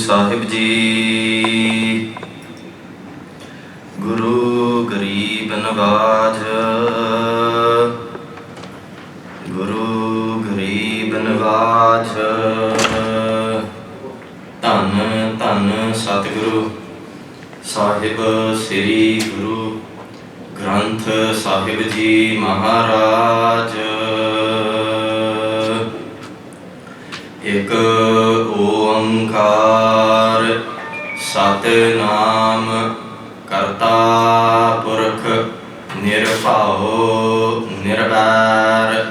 ਸਾਹਿਬ ਜੀ। ਗੁਰੂ ਗਰੀਬ ਨਵਾਜ, ਗੁਰੂ ਗਰੀਬ ਨਵਾਜ। ਧੰਨ ਧੰਨ ਸਤਿਗੁਰੂ ਸਾਹਿਬ ਸ੍ਰੀ ਗੁਰੂ ਗ੍ਰੰਥ ਸਾਹਿਬ ਜੀ ਮਹਾਰਾਜ। ਇਕ ਓੰਕਾਰ ਸਤਿਨਾਮ ਕਰਤਾ ਪੁਰਖ ਨਿਰਭਉ ਨਿਰਵੈਰ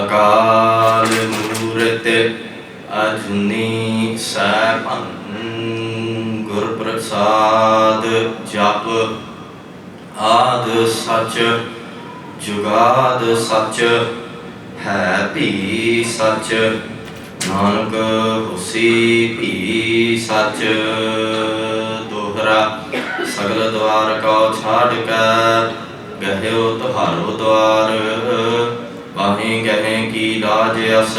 ਅਕਾਲ ਮੂਰਤ ਅਜੂਨੀ ਸੈਭੰ। ਗੁਰ ਪ੍ਰਸਾਦ ਜਪ ਆਦ ਸਚ ਜੁਗਾਦ ਸਚ ਹੈ ਭੀ ਸਚ। ਨਾਨਕ ਹੋਸੀ ਭੀ ਸਚ। ਦੋਹਰਾ ਸਗਲ ਦਵਾਰ ਕਉ ਛਾੜ ਕੈ ਗਹਿਓ ਤੁਹਾਰੋ ਦਵਾਰ। ਬਾਹੇ ਗਹਿ ਕੀ ਲਾਜ ਅਸ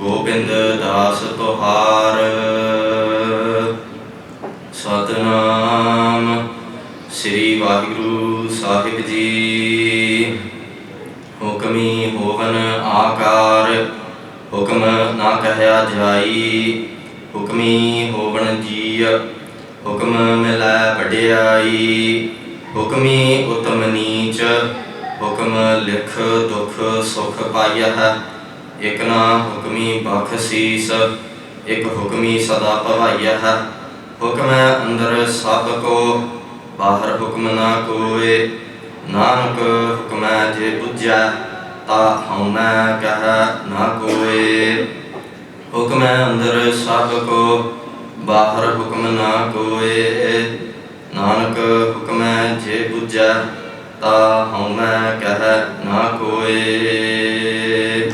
ਗੋਬਿੰਦ ਦਾਸ ਤੁਹਾਰ। ਸਤਿਨਾਮ ਸ੍ਰੀ ਵਾਹਿਗੁਰੂ ਸਾਹਿਬ ਜੀ। ਹੁਕਮੀ ਹੋਵਨ ਆਕਾਰ ਹੁਕਮ ਨਾ ਕਹਿਆ ਜਾਈ। ਹੁਕਮੀ ਹੋਵਨ ਜੀਅ ਹੁਕਮ ਮਿਲੈ ਵਡਿਆਈ। ਹੁਕਮੀ ਉਤਮ ਨੀਚ ਹੁਕਮ ਲਿਖ ਦੁਖ ਸੁਖ ਪਾਈਆ ਹੈ। ਇਕ ਨਾ ਹੁਕਮੀ ਬਖਸ਼ੀਸ ਇਕ ਹੁਕਮੀ ਸਦਾ ਭਵਾਈਆ ਹੈ। ਹੁਕਮ ਅੰਦਰ ਸਭ ਕੋ ਬਾਹਰ ਹੁਕਮ ਨਾ ਕੋਏ। ਨਾਨਕ ਹੁਕਮੈ ਜੇ ਬੁਝੈ ਤਾ ਹਉਮੈ ਕਹਿ ਨਾ ਕੋਏ। ਹੁਕਮ ਅੰਦਰ ਸਭ ਕੋ ਬਾਹਰ ਹੁਕਮ ਨਾ ਕੋਏ। ਨਾਨਕ ਹੁਕਮੈ ਜੇ ਬੁਝੈ ਤਾ ਹਉਮੈ ਕਹਿ ਨਾ ਕੋਏ।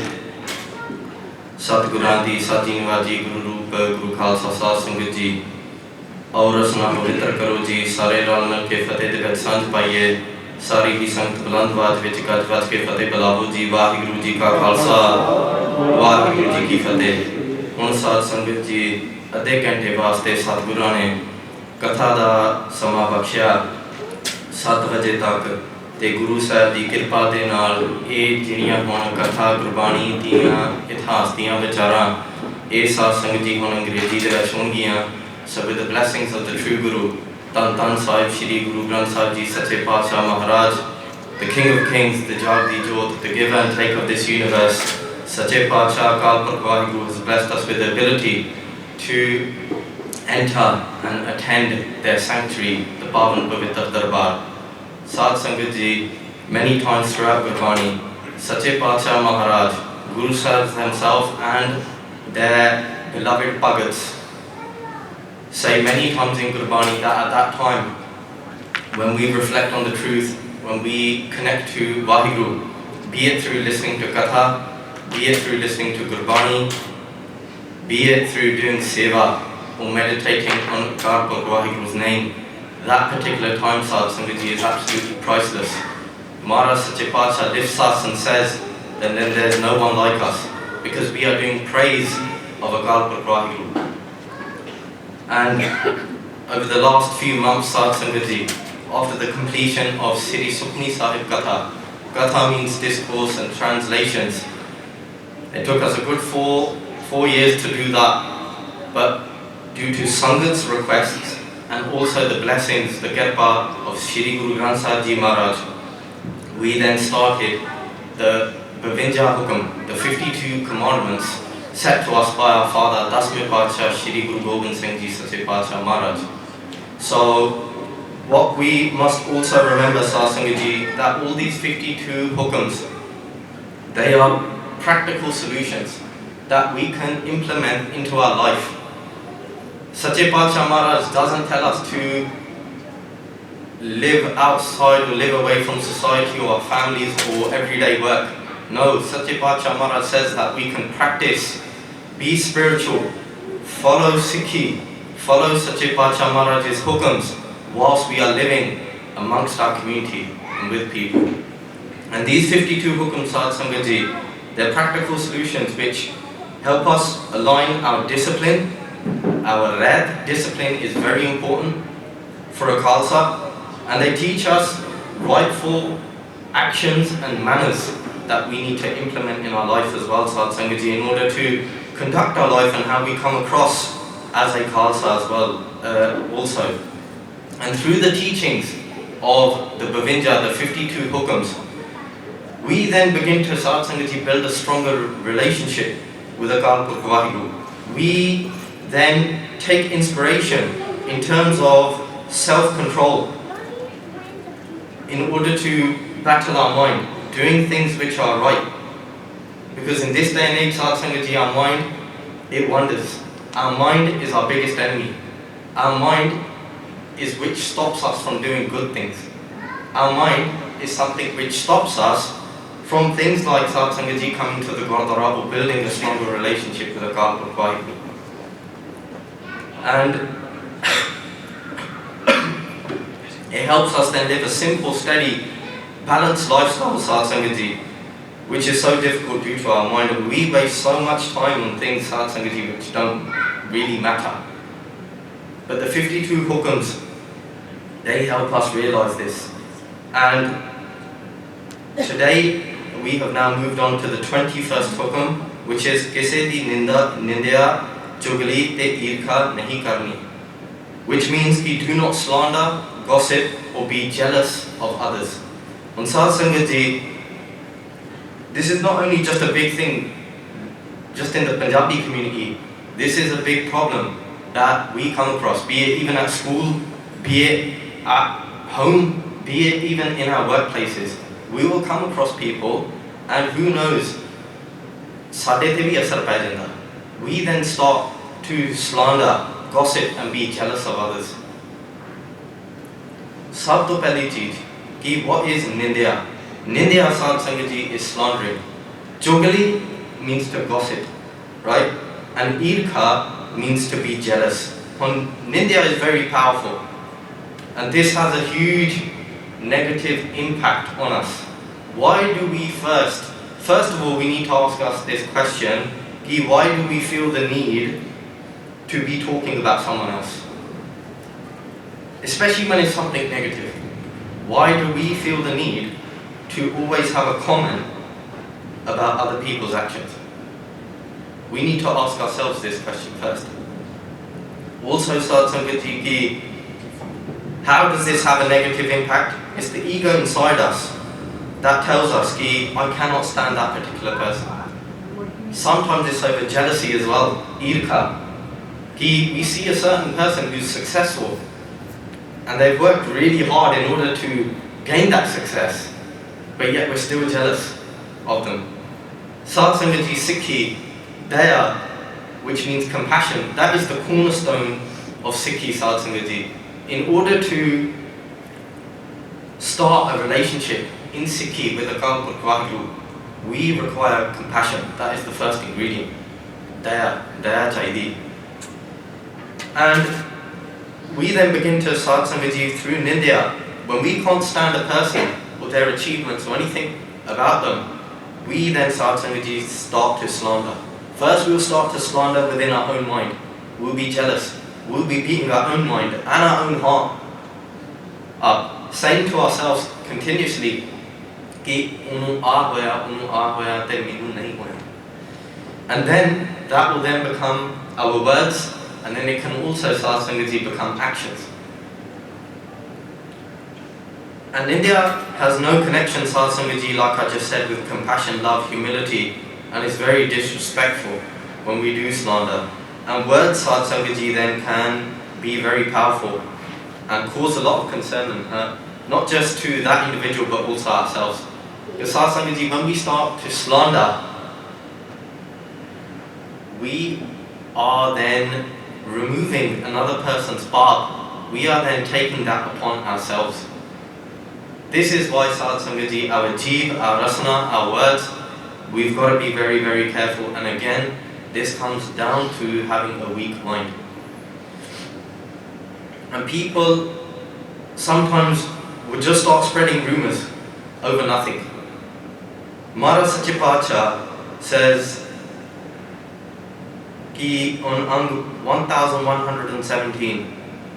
ਸਤਿਗੁਰਾਂ ਦੀ ਸਾਚੀ ਨਿਵਾਜੀ ਗੁਰੂ ਰੂਪ ਗੁਰੂ ਖਾਲਸਾ ਸਾਧ ਸੰਗਤ ਜੀ। ਔਰ ਰਸਨਾ ਪਵਿੱਤਰ ਕਰੋ ਜੀ। ਸਾਰੇ ਰਲ ਮਿਲ ਕੇ ਫਤਿਹ ਦੇ ਵਿੱਚ ਸਾਂਝ ਪਾਈਏ। ਸਾਰੀ ਹੀ ਸੰਗਤ ਬੁਲੰਦ ਆਵਾਜ਼ ਵਿੱਚ ਗੱਜ ਵੱਜ ਕੇ ਫਤਿਹ ਬੁਲਾਵੋ ਜੀ। ਵਾਹਿਗੁਰੂ ਜੀ ਕਾ ਖਾਲਸਾ ਵਾਹਿਗੁਰੂ ਜੀ ਕੀ ਫਤਿਹ। ਹੁਣ ਸਾਧ ਸੰਗਤ ਜੀ ਅੱਧੇ ਘੰਟੇ ਵਾਸਤੇ ਸਤਿਗੁਰਾਂ ਨੇ ਕਥਾ ਦਾ ਸਮਾਂ ਬਖਸ਼ਿਆ 7 ਵਜੇ ਤੱਕ। ਤੇ ਗੁਰੂ ਸਾਹਿਬ ਦੀ ਕਿਰਪਾ ਦੇ ਨਾਲ ਇਹ ਜਿਹੜੀਆਂ ਹੁਣ ਕਥਾ ਗੁਰਬਾਣੀ ਦੀਆਂ ਇਤਿਹਾਸ ਦੀਆਂ ਵਿਚਾਰਾਂ ਇਹ ਸਾਧ ਸੰਗਤ ਜੀ ਹੁਣ ਅੰਗਰੇਜ਼ੀ ਦੇ ਵਿੱਚ ਹੋਣਗੀਆਂ। So with the blessings of the true Guru, ਧੰਨ ਧੰਨ ਸਾਹਿਬ ਸ਼੍ਰੀ ਗੁਰੂ ਗ੍ਰੰਥ ਸਾਹਿਬ ਜੀ ਸੱਚੇ ਪਾਤਸ਼ਾਹ ਮਹਾਰਾਜ, the King of Kings, the Jagdi Jot, the giver and take of this universe, ਸੱਚੇ ਪਾਤਸ਼ਾਹ Akal Purakh Waheguru has blessed us with the ability to enter and attend their sanctuary, the Pavan Pavitra Darbar. ਸਾਧ ਸੰਗਤ ਜੀ, many times throughout Gurdwara, ਸੱਚੇ ਪਾਤਸ਼ਾਹ ਮਹਾਰਾਜ, Guru Sahib himself and their beloved Bhagats say many times in Gurbani that at that time when we reflect on the truth, when we connect to Vaheguru, be it through listening to Katha, be it through listening to Gurbani, be it through doing Seva or meditating on Vaheguru's name, that particular time Sadh Sangat Ji is absolutely priceless. Maharaj Sache Patsha lifts us and says that then there's no one like us because we are doing praise of Akal Purkh Vaheguru. And over the last few months, Sadh Sangat Ji, after the completion of Sri Sukhmani Sahib Katha, Katha means discourse and translations. It took us a good four years to do that, but due to Sangat's requests and also the blessings, the kirpa of Shri Guru Granth Sahib Ji Maharaj, we then started the 52 Hukam, the 52 commandments set to us by our father, Dasme Pacha Shri Guru Gobind Singh Ji Sache Pacha Maharaj. So, what we must also remember, Sadh Sangat Ji, that all these 52 hukams, they are practical solutions that we can implement into our life. Sache Pacha Maharaj doesn't tell us to live outside or live away from society or our families or everyday work. No, Sache Pacha Maharaj says that we can practice, be spiritual, follow Sikhi, follow Sache Pacha Maharaj's hukams whilst we are living amongst our community and with people. And these 52 hukams, Sadh Sangat Ji, they're practical solutions which help us align our discipline, our red discipline is very important for a Khalsa, and they teach us rightful actions and manners that we need to implement in our life as well, Sad Sangat Ji, in order to conduct our life and how we come across as a Khalsa as well, also. And through the teachings of the Bhavinja, the 52 Hukams, we then begin to, Sad Sangat Ji, build a stronger relationship with Akal Purkh Waheguru. We then take inspiration in terms of self-control in order to battle our mind, doing things which are right. Because in this day and age, Sad Sangat Ji, our mind, it wanders. Our mind is our biggest enemy. Our mind is which stops us from doing good things. Our mind is something which stops us from things like Sad Sangat Ji coming to the Gurdwara or building a stronger relationship with Akal Purkh Waheguru. And it helps us then live a simple, steady, balanced lifestyle, Sad Sangat Ji, which is so difficult due to our mind, and we waste so much time on things, Sad Sangat Ji, which don't really matter. But the 52 Hukams, they help us realize this. And today we have now moved on to the 21st Hukam, which is Kisae di ninda, chugali te eirkha nahi karni, which means he do not slander, gossip, or be jealous of others. On Sad Sangat Ji, this is not only just a big thing just in the Punjabi community, this is a big problem that we come across, be it even at school, be it at home, be it even in our workplaces. We will come across people, and who knows, sade te bhi asar pai janda. We then start to slander, gossip, and be jealous of others. Sab to pehli cheez ki what is ninda? Ninda, Sad Sangat Ji, is slandering. Chugali means to gossip, right? And eirkha means to be jealous. Ninda is very powerful, and this has a huge negative impact on us. Why do we first of all, we need to ask us this question: why do we feel the need to be talking about someone else? Especially when it's something negative. Why do we feel the need to always have a comment about other people's actions? We need to ask ourselves this question first. Also, Sad Sangat Ji, how does this have a negative impact? It's the ego inside us that tells us I cannot stand that particular person. Sometimes it's over jealousy as well, eirkha. We see a certain person who's successful and they've worked really hard in order to gain that success, but yet we're still jealous of them. Sad Sangat Ji, Sikhi, daya, which means compassion, that is the cornerstone of Sikhi, Sad Sangat Ji. In order to start a relationship in Sikhi with Akal Purkh Waheguru, we require compassion. That is the first ingredient. Daya chahiye. And we then begin to, Sad Sangat Ji, through ninda, when we can't stand a person or their achievements or anything about them, we then, Sad Sangat Ji, start to slander. First we'll start to slander within our own mind. We'll be jealous. We'll be beating our own mind and our own heart up, saying to ourselves continuously, and then that will then become our words, and then it can also, Sad Sangat Ji, become actions. And India has no connection, Sad Sangat Ji, like I just said, with compassion, love, humility, and it's very disrespectful when we do slander. And words, Sad Sangat Ji, then can be very powerful and cause a lot of concern and hurt, not just to that individual but also ourselves. Because Sad Sangat Ji, when we start to slander, we are then removing another person's part. We are then taking that upon ourselves. This is why, Sad Sangat Ji, our jeeb, our rasana, our words, we've got to be very, very careful. And again, this comes down to having a weak mind. And people sometimes would just start spreading rumors over nothing. Mara Sachipacha says, ki on Ang 1117,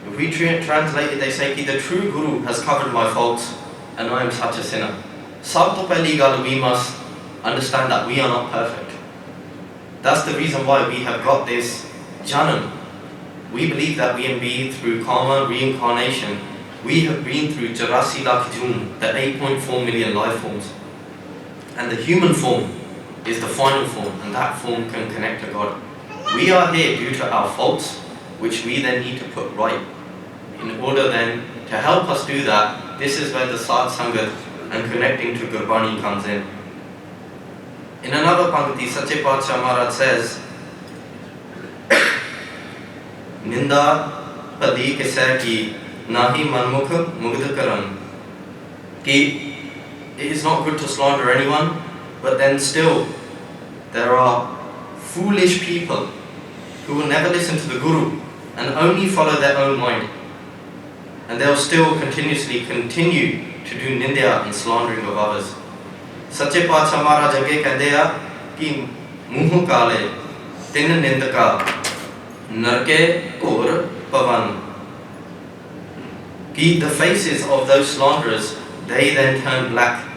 if we translate it, they say ki the true Guru has covered my faults and I am such a sinner. Sab to pehli gal, we must understand that we are not perfect. That's the reason why we have got this Janam. We believe that we have been through karma, reincarnation. We have been through 84 lakh jun, the 8.4 million life forms. And the human form is the final form, and that form can connect to God. We are here due to our faults, which we then need to put right. In order then to help us do that, this is where the Sad Sangat and connecting to Gurbani comes in. In another Pankti, Sache Paatshah Maharaj says, Ninda padi Kisae ki nahi manmukh mugdh karan. Ki it is not good to slander anyone, but then still there are foolish people who will never listen to the Guru and only follow their own mind. And they'll still continuously continue to do ninda and slandering of others. Sache Paatshah Maharaj age kehde a ki muh kale tin nindaka narke kor pavan. Ki the faces of those slanderers, they then turn black.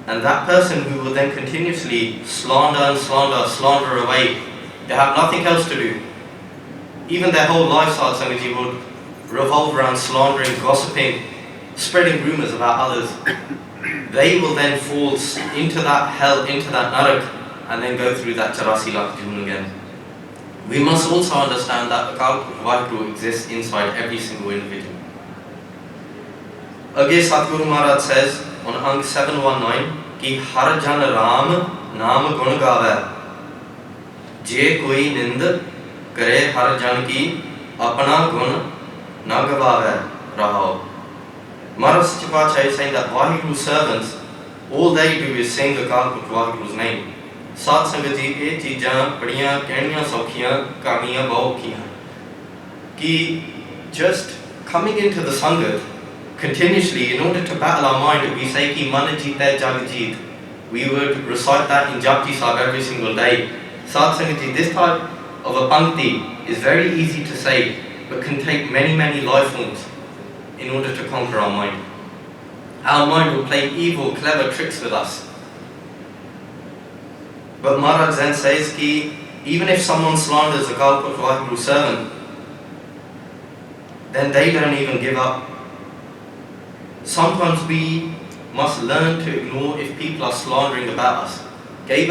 And that person who will then continuously slander and slander away, they have nothing else to do. Even their whole lifestyle, Sanghaji, would revolve around slandering, gossiping, spreading rumors about others. They will then fall into that hell, into that narak, and then go through that 84 lakh jun again. We must also understand that Akal Vaheguru exists inside every single individual. Again, Satguru Maharaj says on Ang 719 कि हर जन राम नाम गुण गावे, जे कोई निंद करे हर जन की अपना गुण न गवावे रहो. Maharaj Sachipacha is saying that Vaheguru's servants, all they do is sing the Akal Purkh Vaheguru's name. Sat Sangat ji, ये चीज़ां बड़ियां कहनियां सौखियां कहानियां बहुत कियां कि just coming into the Sangat continuously, in order to battle our mind, we say ki man jeet hai jag jeet. We would recite that in Japji Sahib every single day. Sad Sangat ji, this type of a pankti is very easy to say, but can take many life forms in order to conquer our mind. Our mind will play evil, clever tricks with us. But Maharaj then says ki even if someone slanders a Akal Purkh Vaheguru servant, then they don't even give up. Sometimes we must learn to ignore if people are slandering about us. If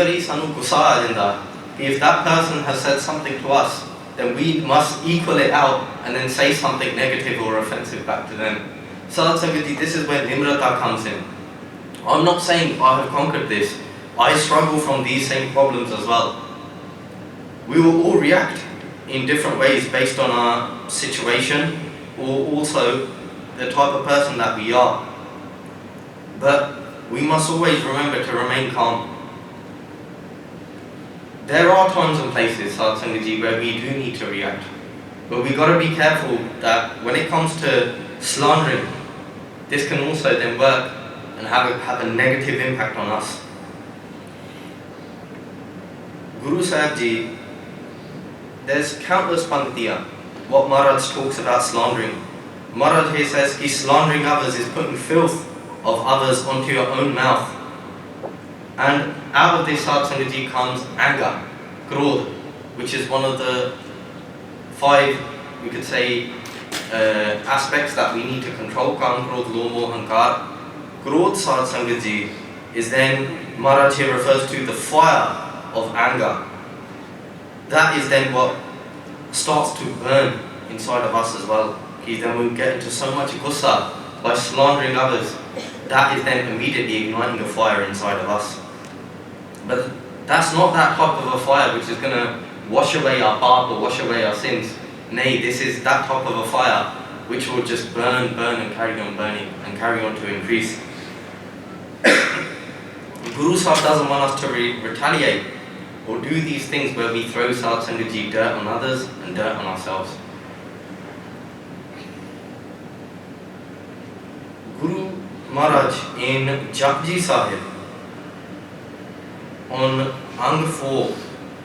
that person has said something to us, then we must equal it out and then say something negative or offensive back to them. Sad Sangati, this is where Nimrata comes in. I'm not saying I have conquered this. I struggle from these same problems as well. We will all react in different ways based on our situation or also the type of person that we are. But we must always remember to remain calm. There are times and places, Sad Sangaji, where we do need to react. But we've got to be careful that when it comes to slandering, this can also then work and have a negative impact on us. Guru Sahib Ji, there's countless panktiya, what Maharaj talks about slandering. Maharaj here says ki slandering others is putting filth of others onto your own mouth. And out of this Sad Sangaji comes anger, krodh, which is one of the 5, we could say, aspects that we need to control. Kam, krodh, loh, moh, hankar. Krodh, Sad Sangaji, is then, Maharaj here refers to the fire of anger. That is then what starts to burn inside of us as well. Then we get into so much gussa by slandering others. That is then immediately igniting a fire inside of us. But that's not that type of a fire which is going to wash away our path or wash away our sins. Nay, this is that type of a fire which will just burn and carry on burning and carry on to increase. Guru Sahib doesn't want us to retaliate or do these things where we throw Sad Sangaji dirt on others and dirt on ourselves. Guru Maharaj in Japji Sahib on Ang 4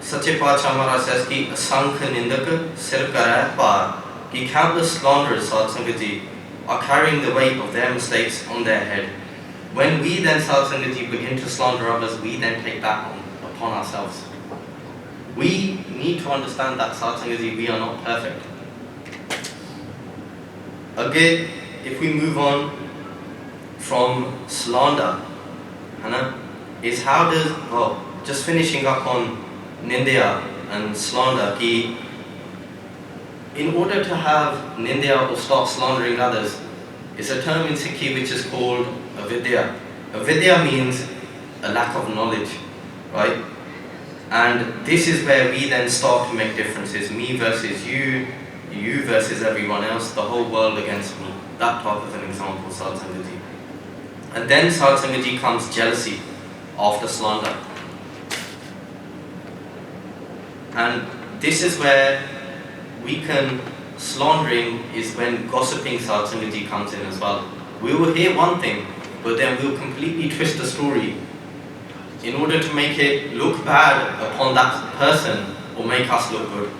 Sache Pacha Maharaj says ki asankh nindak sir karai par, ki countless slanderers, Sad Sangat Ji, are carrying the weight of their mistakes on their head. When we then, Sad Sangat Ji, begin to slander others, we then take that upon ourselves. We need to understand that, Sad Sangat Ji, we are not perfect. Again, if we move on from slander, is how does, well, just finishing up on ninda and slander, ki in order to have ninda or start slandering others, it's a term in Sikhi which is called avidya. Avidya means a lack of knowledge, right? And this is where we then start to make differences. Me versus you, you versus everyone else, the whole world against me. That type of an example, Sad Sangat Ji. And then, Sad Sangat Ji, comes jealousy after slander. And this is where slandering is when gossiping, Sad Sangat Ji, comes in as well. We will hear one thing, but then we'll completely twist the story in order to make it look bad upon that person or make us look good.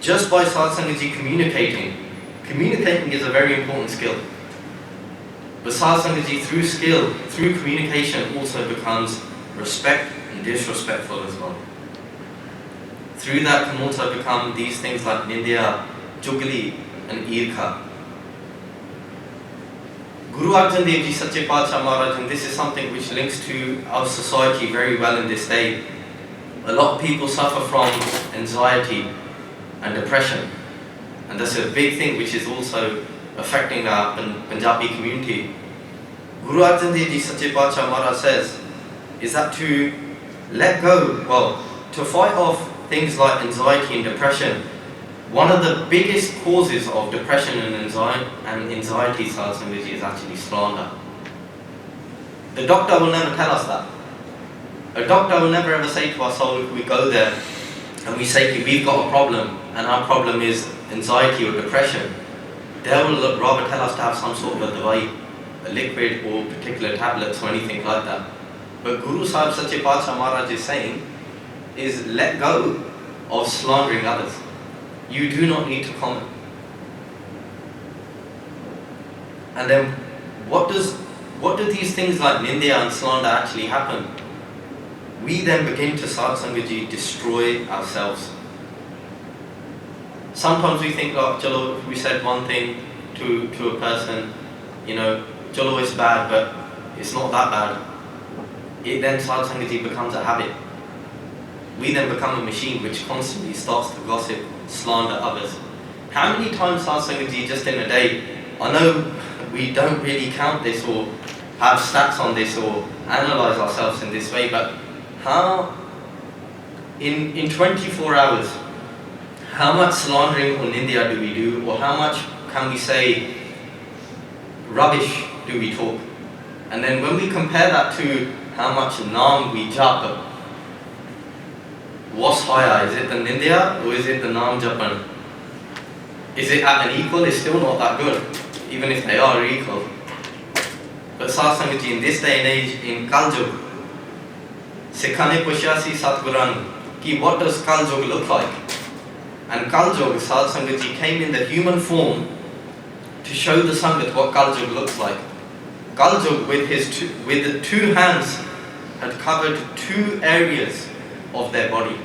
Just by, Sad Sangat Ji, communicating is a very important skill. But Sad Sangat Ji, through skill, through communication, also becomes respect and disrespectful as well. Through that can also become these things like ninda, chugali and eirkha. Guru Arjan Dev Ji Sache Pacha Maharaj, and this is something which links to our society very well in this day. A lot of people suffer from anxiety and depression, and that's a big thing which is also affecting our Punjabi community. Guru Arjan Dev Ji Sache Pacha Maharaj says is that to let go, well, to fight off things like anxiety and depression, one of the biggest causes of depression and anxiety, Sad Sangat Ji, is actually slander. The doctor will never tell us that. A doctor will never ever say to us, oh, if we go there and we say, we've got a problem and our problem is anxiety or depression, they will rather tell us to have some sort of a Bhai, a liquid or particular tablets or anything like that. But Guru Sahib Sache Pacha Maharaj is saying, is let go of slandering others. You do not need to comment. And then what do these things like ninda and slander actually happen? We then begin to, Sad Sangat Ji, destroy ourselves. Sometimes we think, like, chalo, if we said one thing to a person, chalo, it's bad, but it's not that bad. It then, Sad Sangat Ji, becomes a habit. We then become a machine which constantly starts to gossip, slander others. How many times, Sad Sangat Ji, just in a day, I know we don't really count this or have stats on this or analyze ourselves in this way, but how, in 24 hours, how much slandering or ninda do we do, or how much can we say rubbish do we talk? And then when we compare that to how much naam we jap, what's higher? Is it the ninda or is it the naam japan? Is it at an equal? It's still not that good, even if they are equal. But Sad Sangat Ji, in this day and age, in Kaljug, Sikhane Pushyasi Satguran, ki what does Kaljug look like? And Kaljug, Sad Sangat Ji, came in the human form to show the Sangat what Kaljug looks like. Kaljug, with the two hands, had covered two areas of their body.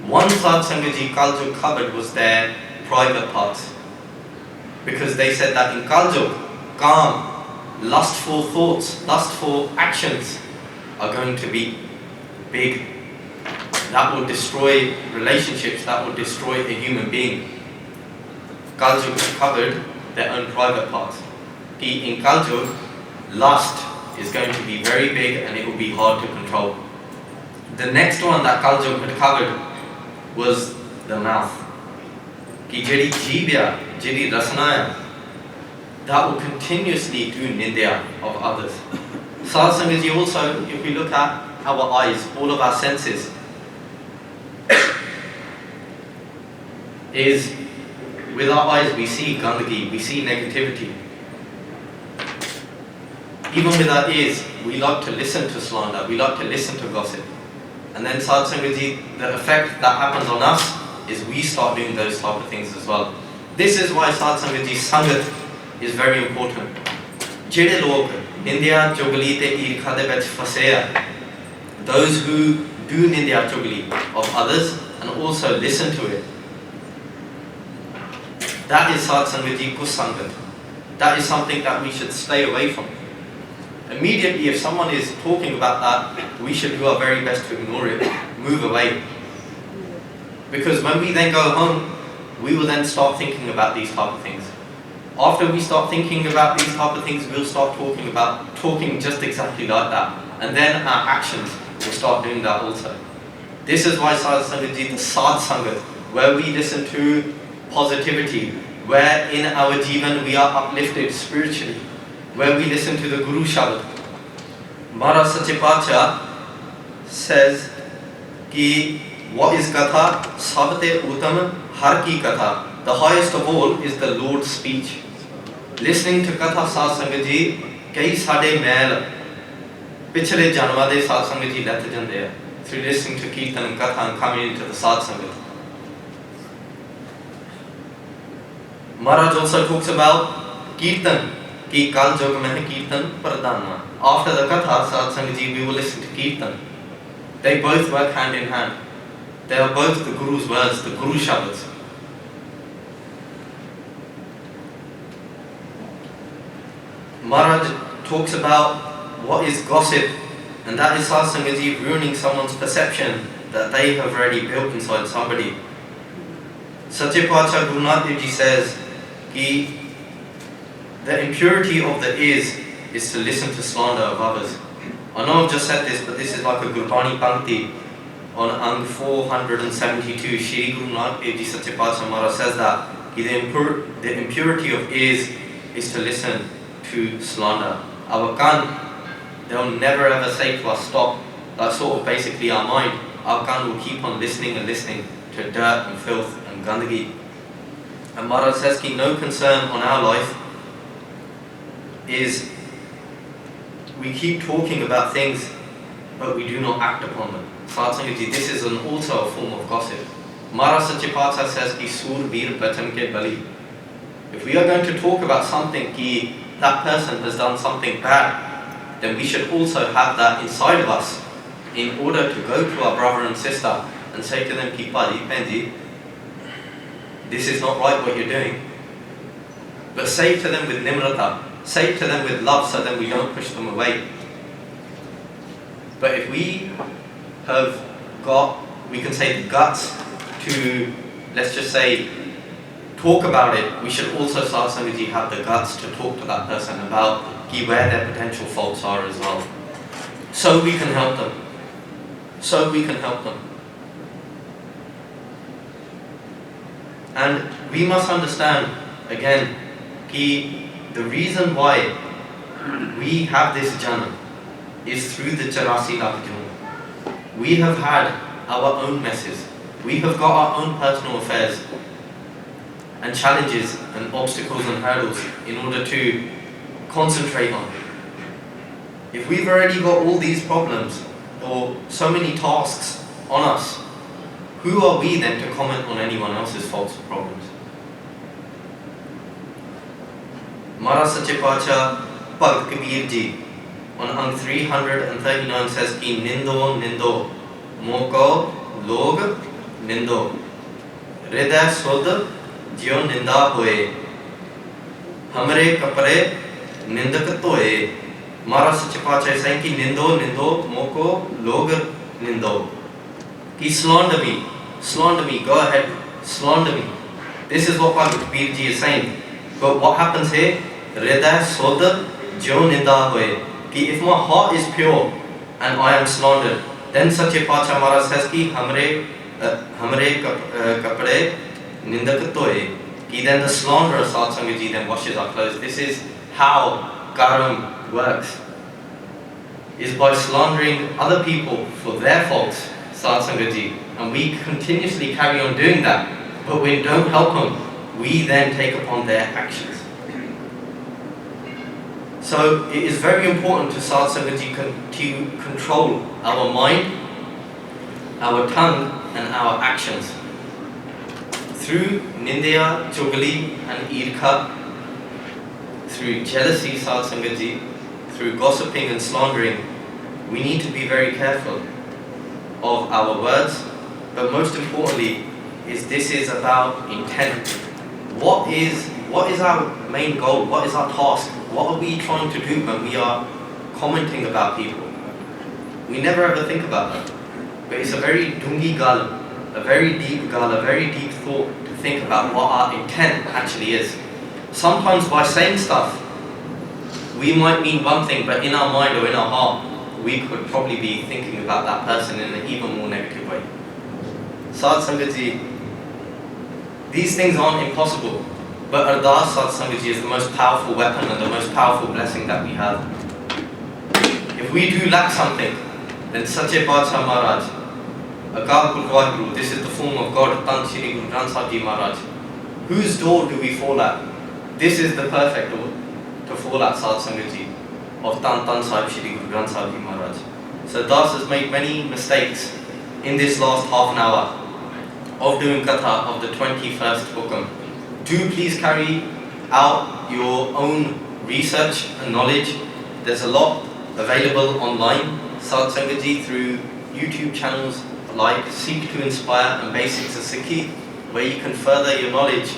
One, Sad Sangat Ji, Kaljug covered was their private parts. Because they said that in Kaljug, calm, lustful thoughts, lustful actions are going to be big. That will destroy relationships, that will destroy a human being. Kaljug covered their own private parts. In Kaljug, lust is going to be very big and it will be hard to control. The next one that Kaljug had covered was the mouth. Ki jedi jeebya, jedi rasnaya, that will continuously do ninda of others. Sad Sangat Ji, also, if we look at our eyes, all of our senses, is with our eyes we see gandagi, we see negativity. Even with our ears, we like to listen to slander, we like to listen to gossip. And then Sad Sangat Ji, the effect that happens on us is we start doing those type of things as well. This is why Sad Sangat Ji Sangat is very important. Jede log ninda chugali te eirkha de vich fase hai, those who do ninda chugali of others and also listen to it, that is Sad Sangat Ji Kusangat. That is something that we should stay away from. Immediately, if someone is talking about that, we should do our very best to ignore it, move away. Because when we then go home, we will then start thinking about these type of things. After we start thinking about these type of things, we'll start talking just exactly like that. And then our actions will start doing that also. This is why Sad Sangat Ji, the Sad Sangat, where we listen to positivity, where in our Jivan we are uplifted spiritually, where we listen to the Guru Shabad. Maharaj Sache Pacha says ki what is Katha? Sabte Uttam Har Ki Katha. The highest of all is the Lord's speech. Listening to Katha Sad Sangat Ji, kai sade mail pichhle janma de Sad Sangat Ji let jande hai through listening to Kirtan and Katha and coming into the Sad Sangat. Maharaj also talks about Kirtan. Ki kal jog mein Kirtan pradana. After the Katha, Sad Sangat Ji, we will listen to Kirtan. They both work hand in hand. They are both the Guru's words, the Guru Shabads. Maharaj talks about what is gossip, and that is Sad Sangat Ji ruining someone's perception that they have already built inside somebody. Sache Pacha Guru Nanak Dev Ji says ki the impurity of the ears is to listen to slander of others. I know I've just said this, but this is like a Gurbani Pankti on Ang 472. Shri Guru Nanak Dev Ji Sache Pacha Maharaj says that the impurity of ears is to listen to slander. Our kan, they'll never ever say to us stop. That's sort of basically our mind. Our kan will keep on listening and listening to dirt and filth and gandagi. And Maharaj says ki no concern on our life is we keep talking about things but we do not act upon them. Sad Sangat Ji, this is also a form of gossip. Maharaj Sache Pacha says ki sur veer bachan ke bali. If we are going to talk about something ki that person has done something bad, then we should also have that inside of us in order to go to our brother and sister and say to them ki padi penji, this is not right what you're doing. But say to them with nimrata, say to them with love, so that we don't push them away. But if we have got, we can say, the guts to, let's just say, talk about it, we should also Sad Sangat Ji have the guts to talk to that person about where their potential faults are as well. So we can help them. So we can help them. And we must understand, again, the reason why we have this jannah is through the 84 lakh jannah. We have had our own messes. We have got our own personal affairs and challenges and obstacles and hurdles in order to concentrate on. If we've already got all these problems or so many tasks on us, who are we then to comment on anyone else's faults or problems? Maharaj Sache Pacha Bhagt Kabir Ji on Ang 339 says ki nindo moko log nindo hriday sudh jyo ninda hoye hamare kapare nindak toye. Maharaj Sache Pacha is saying ki nindo moko log nindo. Ki slander me, go ahead, slander me. This is what Bhagt Kabir Ji is saying. But what happens here? Hriday sudh jyo ninda hoye. Ki if my heart is pure and I am slandered, then Sache Pacha Maharaj says ki hamare kapade nindak toye. Ki then the slanderer Sad Sangat Ji then washes our clothes. This is how Garam works. Is by slandering other people for their faults, Sad Sangat Ji. And we continuously carry on doing that. But when we don't help them, we then take upon their actions. So it is very important to Sad Sangat Ji to control our mind our tongue and our actions. Through ninda, chugali and eirkha, through jealousy, Sad Sangat Ji, through gossiping and slandering, we need to be very careful of our words, but most importantly, this is about intent. What is our main goal? What is our task? What are we trying to do when we are commenting about people? We never ever think about that. But it's a very dungi gal, a very deep gal, a very deep thought to think about what our intent actually is. Sometimes by saying stuff, we might mean one thing, but in our mind or in our heart, we could probably be thinking about that person in an even more negative way. Sad Sangat Ji, these things aren't impossible, but Ardas, Sad Sangat Ji, is the most powerful weapon and the most powerful blessing that we have. If we do lack something, then Sache Badshah Maharaj, Akal Purk Guru, this is the form of God, Tan Shri Guru Granth Sahib Ji Maharaj. Whose door do we fall at? This is the perfect door to fall at, Sad Sangat Ji, of Tan Sahib Shri Guru Granth Sahib Ji Maharaj. So Das has made many mistakes in this last half an hour of doing Katha of the 21st Hukam. Do please carry out your own research and knowledge. There's a lot available online, Sad Sangat Ji, through YouTube channels like Seek to Inspire and Basics of Sikhi, where you can further your knowledge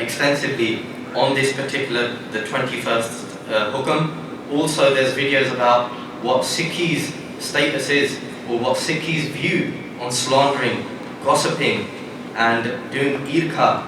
extensively on this particular, the 21st Hukam. Also, there's videos about what Sikhi's status is, or what Sikhi's view on slandering, gossiping, and doing eirkha,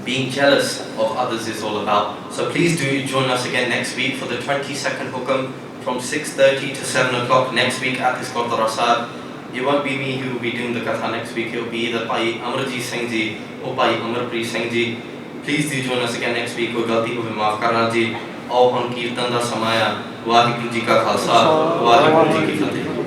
being jealous of others, is all about. So please do join us again next week for the 22nd Hukam from 6:30 to 7 o'clock next week at this Gurdwara Sahib. It won't be me who will be doing the Katha next week, it will be either Bhai Amarjit Singh Ji or Bhai Amarpreet Singh Ji. Please do join us again next week. Koi galti ho maaf karna ji. Aao hum kirtan da samaya. Waheguru ji ka khalsa, Waheguru ji ki fateh.